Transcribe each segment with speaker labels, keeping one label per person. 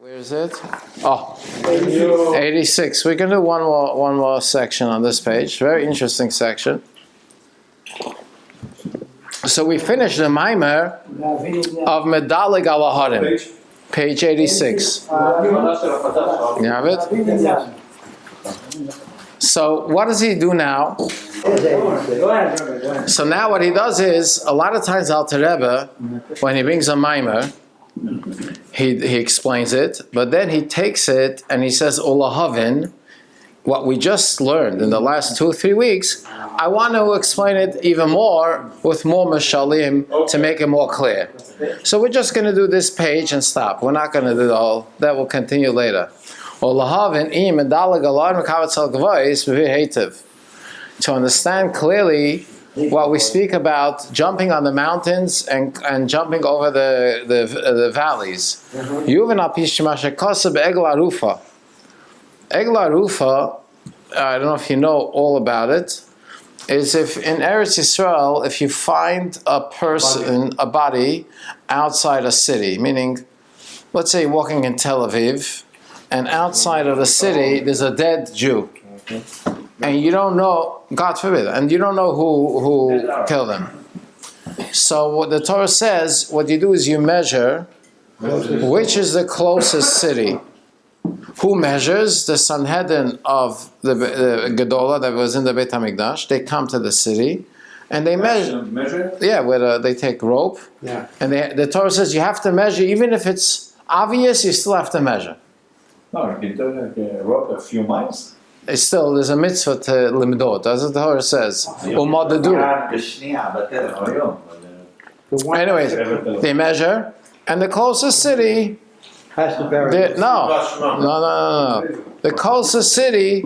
Speaker 1: Where is it? Oh, 86. We can do one more section on this page. Very interesting section. So we finished the Maimer of Medalleg al Harim, page 86. You have it? So what does he do now? So now what he does is, a lot of times Alter Rebbe, when he brings a Maimer, he explains it, but then he takes it and he says, Olahavin, what we just learned in the last 2 or 3 weeks, I want to explain it even more with more mashalim to make it more clear. So we're just going to do this page and stop. We're not going to do the whole, that will continue later. Olahavin, to understand clearly what we speak about jumping on the mountains and jumping over the valleys. Egla Rufa, I don't know if you know all about it, is if in Eretz Yisrael, if you find a person, a body, outside a city, meaning, let's say you're walking in Tel Aviv, and outside of the city there's a dead Jew. And you don't know, God forbid, and you don't know who killed him. So what the Torah says, what you do is you measure which is the closest city. Who measures? The Sanhedrin of the Gedolah that was in the Beit HaMikdash. They come to the city and they measure. Yeah, where they take rope. Yeah. And the Torah says you have to measure, even if it's obvious, you still have to measure.
Speaker 2: No, you don't have a rope a few miles.
Speaker 1: It's still, there's a mitzvah to limdot, as the Torah says. Anyways, they measure, and the closest city
Speaker 3: has to bury.
Speaker 1: No. The closest city,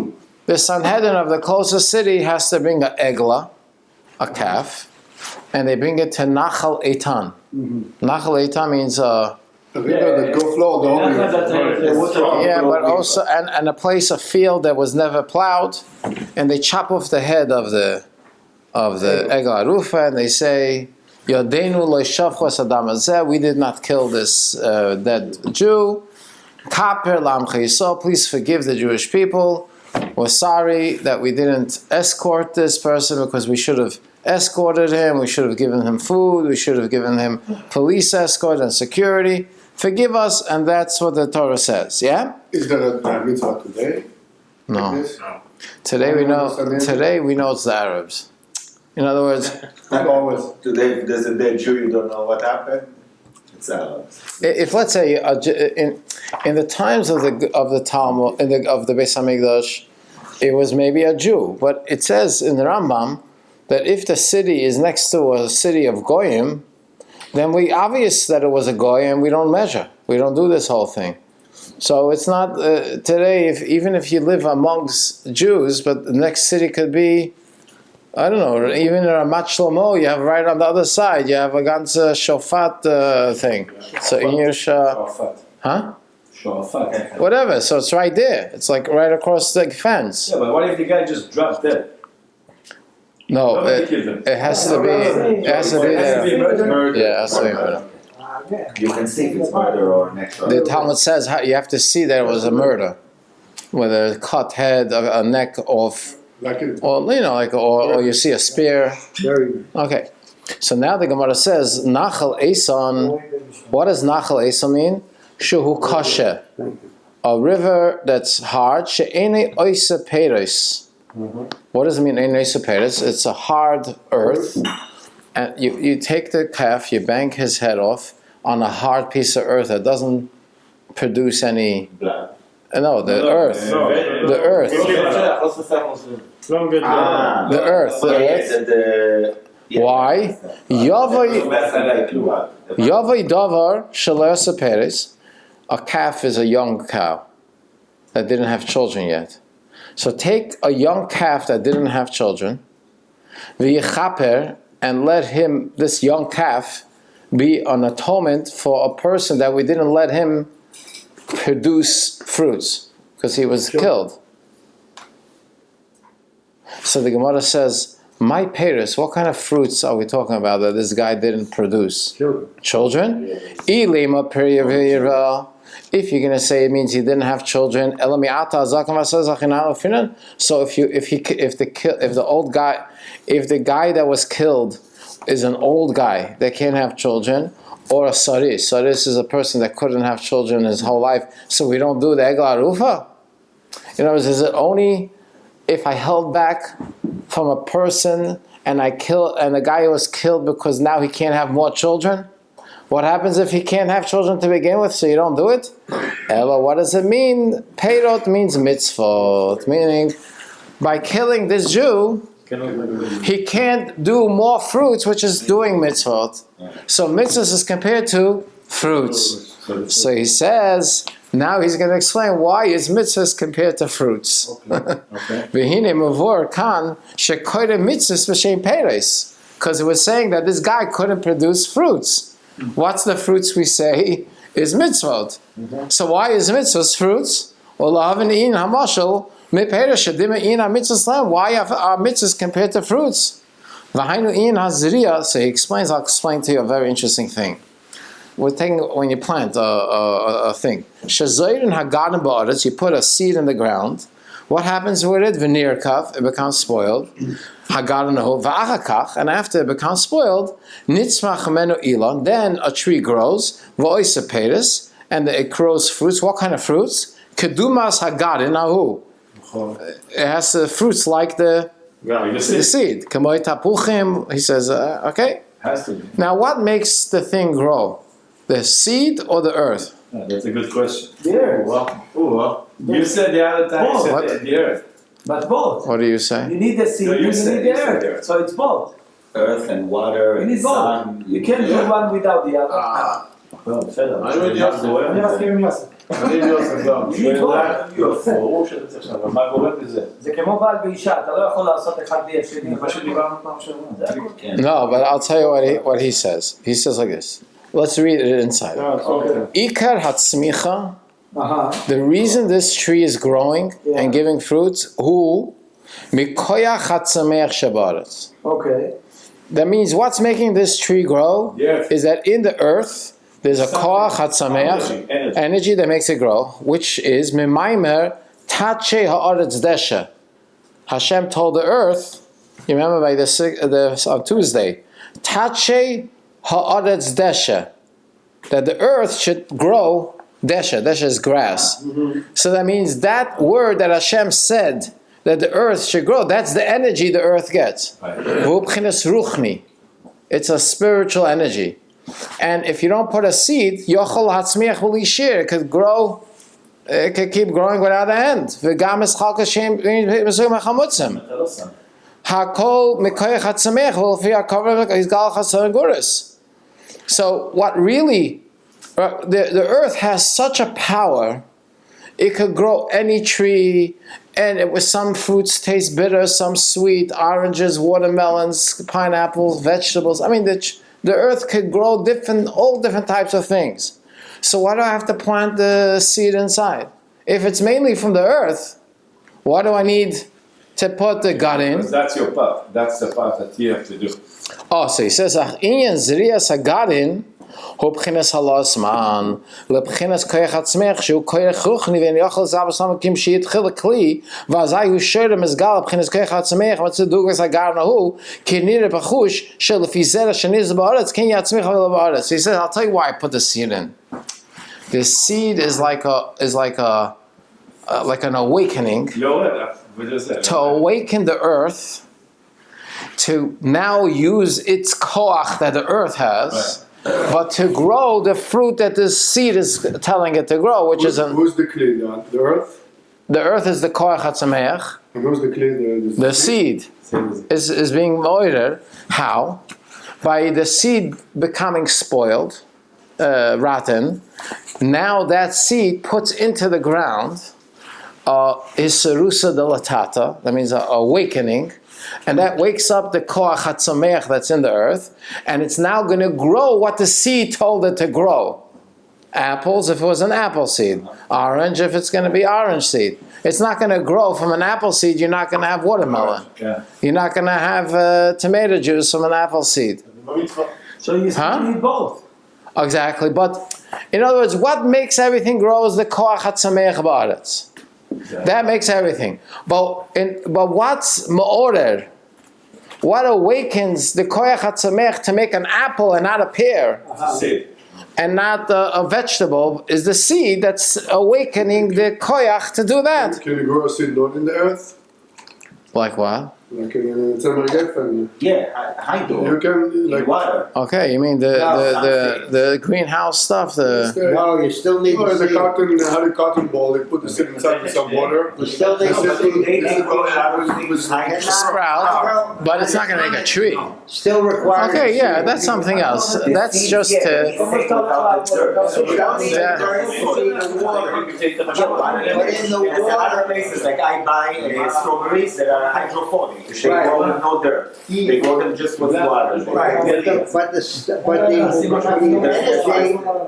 Speaker 1: the Sanhedrin of the closest city has to bring an egla, a calf, and they bring it to Nachal Eitan. Nachal Eitan means yeah, but also and a place, a field that was never plowed, and they chop off the head of the Egla Rufa, and they say, Yodenu lo shavchos adam hazeh, we did not kill this dead Jew. Kaper l'amcha Yisrael, please forgive the Jewish people. We're sorry that we didn't escort this person because we should have escorted him, we should have given him food, we should have given him police escort and security. Forgive us, and that's what the Torah says, yeah?
Speaker 4: Is there a mitzvah today?
Speaker 1: No. Today we know it's the Arabs. In other words,
Speaker 2: Today there's a dead Jew, you don't know what happened. It's Arabs.
Speaker 1: If let's say in the times of the Talmud of the Beis Hamikdash, it was maybe a Jew, but it says in the Rambam that if the city is next to a city of Goyim, then we obvious that it was a Goy, and we don't measure. We don't do this whole thing. So it's not today. Even if you live amongst Jews, but the next city could be, I don't know, even in Ramat Shlomo, you have right on the other side, you have a ganze Shofat thing. So in your
Speaker 2: Shofat.
Speaker 1: Whatever. So it's right there. It's like right across the fence.
Speaker 2: Yeah, but what if the guy just dropped dead?
Speaker 1: No, it has to be. It has to be there. Yeah, it has to be murder.
Speaker 2: You can see if it's murder or next.
Speaker 1: The Talmud says you have to see that it was a murder, whether a cut head, a neck off, or you see a spear. Okay, so now the Gemara says Nachal Eson. What does Nachal Eson mean? Shuhu kashe, a river that's hard. She'ene oise peiros. What does it mean? It's a hard earth, and you take the calf, you bang his head off on a hard piece of earth that doesn't produce any. No, the earth. The earth. The earth. Why? Yavai davar shalasa peres. A calf is a young cow that didn't have children yet. So take a young calf that didn't have children, v'yichaper, and let him, this young calf, be an atonement for a person that we didn't let him produce fruits because he was killed. So the Gemara says, my Paris, what kind of fruits are we talking about that this guy didn't produce? Children? If you're going to say it means he didn't have children, so if the guy that was killed is an old guy that can't have children, or a saris is a person that couldn't have children his whole life, so we don't do the egla arufa. In other words, is it only if I held back from a person and the guy was killed because now he can't have more children? What happens if he can't have children to begin with, so you don't do it? Ella, what does it mean? Peirot means mitzvot, meaning by killing this Jew, he can't do more fruits, which is doing mitzvot. So mitzvot is compared to fruits. So he says, now he's going to explain why is mitzvahs compared to fruits. Because it was saying that this guy couldn't produce fruits. What's the fruits we say is mitzvot. So why is mitzvahs fruits? Why are mitzvahs compared to fruits? So he explains, I'll explain to you a very interesting thing. We're taking, when you plant a thing, you put a seed in the ground. What happens with it? It becomes spoiled. And after it becomes spoiled, then a tree grows, and it grows fruits. What kind of fruits? Kedumas hagarin ahu. It has fruits like the seed. He says, okay.
Speaker 3: Has to be.
Speaker 1: Now, what makes the thing grow? The seed or the earth?
Speaker 3: That's a good question.
Speaker 5: The earth.
Speaker 3: You said the other time you said the earth.
Speaker 5: But both.
Speaker 1: What do you say?
Speaker 5: You need the seed and you need the earth. So it's both.
Speaker 2: Earth and water
Speaker 5: You
Speaker 2: and
Speaker 5: need both.
Speaker 2: sun.
Speaker 5: You can't do one without the other. אני מסכים עם יוסף.
Speaker 3: אני ויוסף גם. מה קורה בזה?
Speaker 5: זה כמו בעל ואישה, אתה לא יכול לעשות אחד בלי השני.
Speaker 3: מה שדיברנו פעם שעברה.
Speaker 1: No, but I'll tell you what he says. He says like this. Let's read it inside. Ikar hatzmicha. The reason this tree is growing and giving fruits, hu mikoyach hatzameach shabaretz.
Speaker 5: Okay.
Speaker 1: That means what's making this tree grow is that in the earth there's a koach hatzameach, energy that makes it grow, which is memaimer tache haaretz desha. Hashem told the earth, you remember by on Tuesday, tache haaretz desha, that the earth should grow. Desha is grass. So that means that word that Hashem said that the earth should grow, that's the energy the earth gets. It's a spiritual energy. And if you don't put a seed, it could grow, it could keep growing without an end. So what really the earth has such a power, it could grow any tree, and it was some fruits taste bitter, some sweet, oranges, watermelons, pineapples, vegetables. I mean, the earth could grow all different types of things. So why do I have to plant the seed inside? If it's mainly from the earth, why do I need to put the gut in?
Speaker 3: Because that's your part. That's the part that you have to do.
Speaker 1: Oh, so he says, "Inyan zriyas hagarin hu b'chinas halasman leb'chinas koyach hatzmech shu koyach ruchni v'niachal zabasam kim sheyitchil kli v'azay hu shodem esgal b'chinas koyach hatzmech v'tzedugas hagarin hu kinir b'chush shel lefizera sheniz ba'aretz ken yatzmech ba'aretz." He says, "I'll tell you why I put the seed in. The seed is like an awakening to awaken the earth." To now use its koach that the earth has, but to grow the fruit that the seed is telling it to grow, which is
Speaker 4: who's the kli? The earth?
Speaker 1: The earth is the koach hatzameach.
Speaker 4: And who's the kli?
Speaker 1: The seed is being moider. How? By the seed becoming spoiled, rotten. Now that seed puts into the ground is serusa delatata. That means awakening. And that wakes up the koach hatzameach that's in the earth, and it's now going to grow what the seed told it to grow. Apples, if it was an apple seed. Orange, if it's going to be orange seed. It's not going to grow from an apple seed. You're not going to have watermelon. You're not going to have tomato juice from an apple seed.
Speaker 5: So you need both.
Speaker 1: Exactly, but In other words, what makes everything grow is the koach hatzameach ba'aretz. That makes everything. But what's ma'orer? What awakens the koach hatzameach to make an apple and not a pear?
Speaker 3: Seed.
Speaker 1: And not a vegetable is the seed that's awakening the koyach to do that.
Speaker 4: Can you grow a seed not in the earth?
Speaker 1: Like what?
Speaker 4: Like in Tzemach Geffen.
Speaker 2: Yeah, I do.
Speaker 4: You can, like,
Speaker 2: Water.
Speaker 1: Okay, you mean the greenhouse stuff?
Speaker 6: No, you still need
Speaker 4: oh,
Speaker 6: to
Speaker 4: the
Speaker 6: see.
Speaker 4: cotton, how the cotton ball, they put the seed inside with some water.
Speaker 6: You still need
Speaker 4: This
Speaker 6: to
Speaker 4: is-
Speaker 6: see.
Speaker 4: this is what-
Speaker 1: Sprout, but it's not going to make a tree.
Speaker 6: Still requires.
Speaker 1: Okay, yeah, that's something else. That's just
Speaker 6: But in the
Speaker 2: There's
Speaker 6: water.
Speaker 2: other places like I buy strawberries that are hydroponic. They grow with no dirt. They grow them just with water.
Speaker 6: Right, but the energy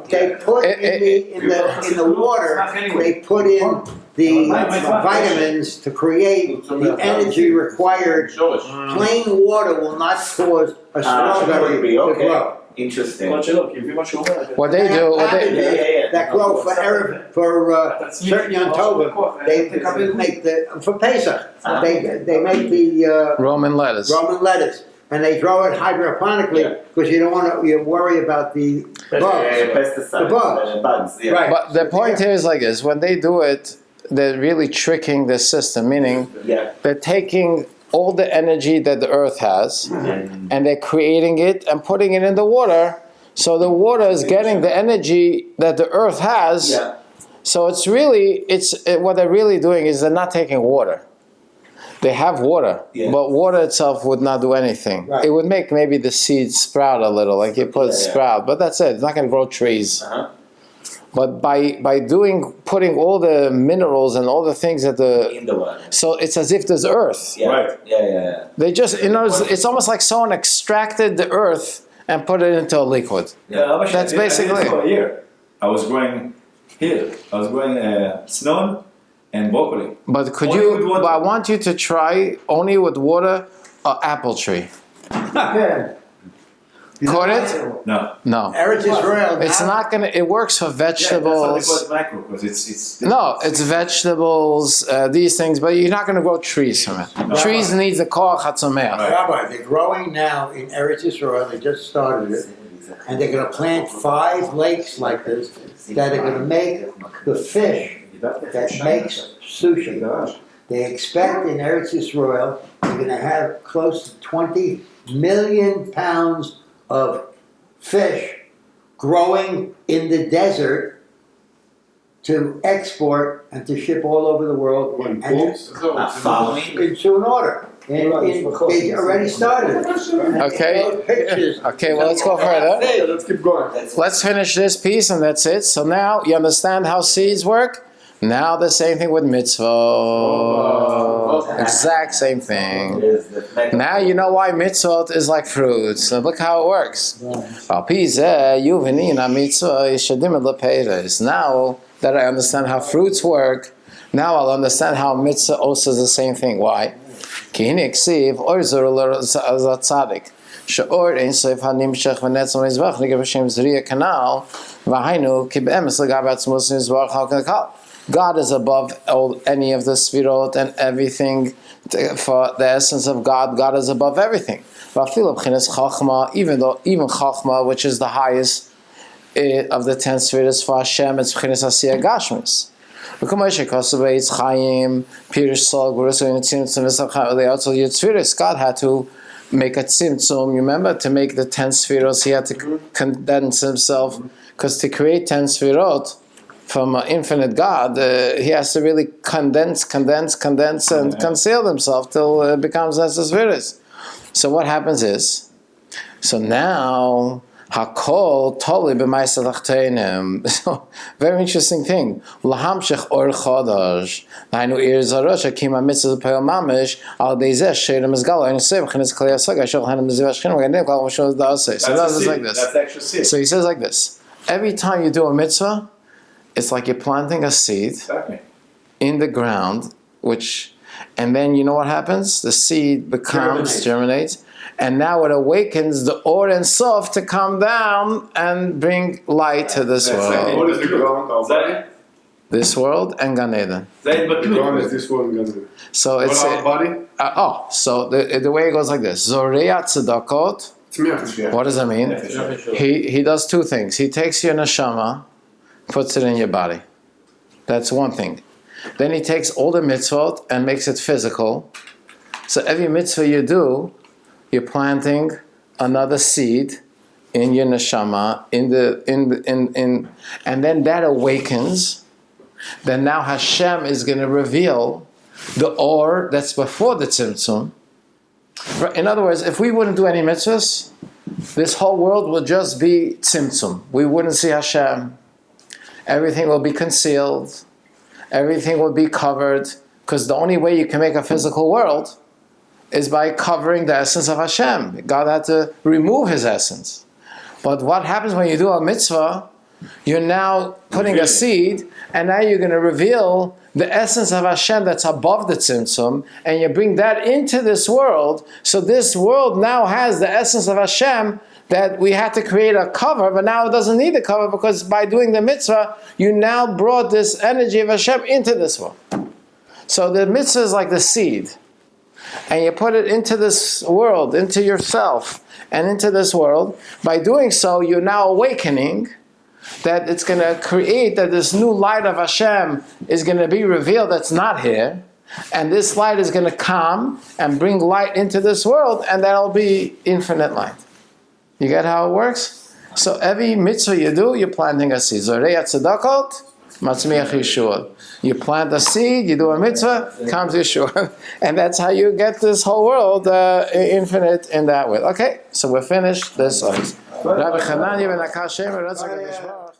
Speaker 6: they put in the water, they put in the vitamins to create the energy required. Plain water will not cause a strawberry to grow.
Speaker 2: Interesting.
Speaker 1: what they do.
Speaker 6: That grow for certain Yom Tovim. They make for Pesach. They make the
Speaker 1: Roman lettuce.
Speaker 6: Roman lettuce, and they grow it hydroponically because you don't want to worry about the bugs.
Speaker 2: Pesticides.
Speaker 6: The bugs.
Speaker 2: Bugs, yeah.
Speaker 6: Right.
Speaker 1: But the point here is like this: when they do it, they're really tricking the system. Meaning,
Speaker 2: Yeah.
Speaker 1: they're taking all the energy that the earth has, and they're creating it and putting it in the water. So the water is getting the energy that the earth has.
Speaker 2: Yeah.
Speaker 1: So what they're really doing is they're not taking water. They have water,
Speaker 2: Yeah.
Speaker 1: but water itself would not do anything.
Speaker 6: Right.
Speaker 1: It would make maybe the seeds sprout a little, like you put
Speaker 2: Yeah, yeah.
Speaker 1: sprout, but that's it. It's not going to grow trees.
Speaker 2: Uh-huh.
Speaker 1: But by putting all the minerals and all the things that
Speaker 2: In the water.
Speaker 1: so it's as if there's earth.
Speaker 2: Yeah.
Speaker 3: Right.
Speaker 2: Yeah.
Speaker 1: They just, it's almost like someone extracted the earth and put it into a liquid. That's basically
Speaker 3: for a year. I was growing here. I was growing snow and broccoli.
Speaker 1: But could
Speaker 3: Only with
Speaker 1: you?
Speaker 3: water.
Speaker 1: But I want you to try only with water an apple tree. Could it?
Speaker 3: No.
Speaker 1: No.
Speaker 6: Eretz Israel.
Speaker 1: It's not gonna. It works for
Speaker 3: Yeah, that's why they
Speaker 1: vegetables.
Speaker 3: call it macro because it's.
Speaker 1: No, it's vegetables, these things, but you're not going to grow trees from it.
Speaker 3: No.
Speaker 1: Trees need the koach hatzameach.
Speaker 3: Right.
Speaker 6: Rabbi, they're growing now in Eretz Israel. They just started it, and they're going to plant 5 lakes like this that are going to make the fish that makes sushi. They expect in Eretz Israel they're going to have close to 20 million pounds of fish growing in the desert to export and to ship all over the world.
Speaker 4: When
Speaker 6: And
Speaker 4: pools?
Speaker 2: Following.
Speaker 6: into an order. They already started.
Speaker 1: Okay.
Speaker 6: Pictures.
Speaker 1: Okay, well, let's go further.
Speaker 4: Hey, let's keep going.
Speaker 1: Let's finish this piece and that's it. So now you understand how seeds work? Now the same thing with mitzvah. Exact same thing. Now you know why mitzvot is like fruits. Now look how it works. Now that I understand how fruits work, now I'll understand how mitzvah also is the same thing. Why? שאור אין סוף הנמשך ונצר מזבח נגב השם זריע canal והיינו כי באמס לגבי עצמוס מזבח הקל. God is above any of the sfirot and everything. For the essence of God, God is above everything. Even Chachma, which is the highest of the 10 sfiros for Hashem, it's B'chinas Asiyah Gashmis. God had to make a tzimtzum. Remember, to make the 10 sfiros, he had to condense himself, because to create 10 sfirot from an infinite God, he has to really condense, and conceal himself till it becomes as a sfiros. So what happens is, so now Hakol totally b'ma'aseh tachtenim. So very interesting thing. Lahamshech or chodosh. Nainu ir zarosh akim hamitzvah pe'el mamish al deizeh she'erim izgalo and sev chines klei asag ashol hanim ziv ashkin v'gadim kol mashol da'aseh. So that's like this.
Speaker 3: That's actual seed.
Speaker 1: So he says like this. Every time you do a mitzvah, it's like you're planting a seed
Speaker 3: Exactly.
Speaker 1: in the ground, and then you know what happens? The seed germinates, And now it awakens the Or and Sof to come down and bring light to this world.
Speaker 4: What is the ground? Our body?
Speaker 1: This world and Gan Eden.
Speaker 4: The ground is this world. Gan Eden.
Speaker 1: So
Speaker 4: What
Speaker 1: it's
Speaker 4: our body?
Speaker 1: so the way it goes like this: Zoreya tzedakot.
Speaker 4: Tzmiach.
Speaker 1: What does that mean? He does two things. He takes your neshama, puts it in your body. That's one thing. Then he takes all the mitzvot and makes it physical. So every mitzvah you do, you're planting another seed in your neshama, and then that awakens. Then now Hashem is going to reveal the Or that's before the Tzimtzum. In other words, if we wouldn't do any mitzvahs, this whole world would just be Tzimtzum. We wouldn't see Hashem. Everything will be concealed. Everything will be covered. Because the only way you can make a physical world is by covering the essence of Hashem. God had to remove His essence. But what happens when you do a mitzvah? You're now putting a seed, and now you're going to reveal the essence of Hashem that's above the Tzimtzum, and you bring that into this world. So this world now has the essence of Hashem that we had to create a cover, but now it doesn't need a cover because by doing the mitzvah, you now brought this energy of Hashem into this world. So the mitzvah is like the seed, and you put it into this world, into yourself, and into this world. By doing so, you're now awakening that it's going to create that this new light of Hashem is going to be revealed that's not here. And this light is going to come and bring light into this world, and that'll be infinite light. You get how it works? So every mitzvah you do, you're planting a seed. Zoreya tzedakot, matzmiach Yeshua. You plant a seed, you do a mitzvah, comes Yeshua. And that's how you get this whole world infinite in that way. Okay, so we're finished. This is Rabbi Chananya ben Akash Shemer,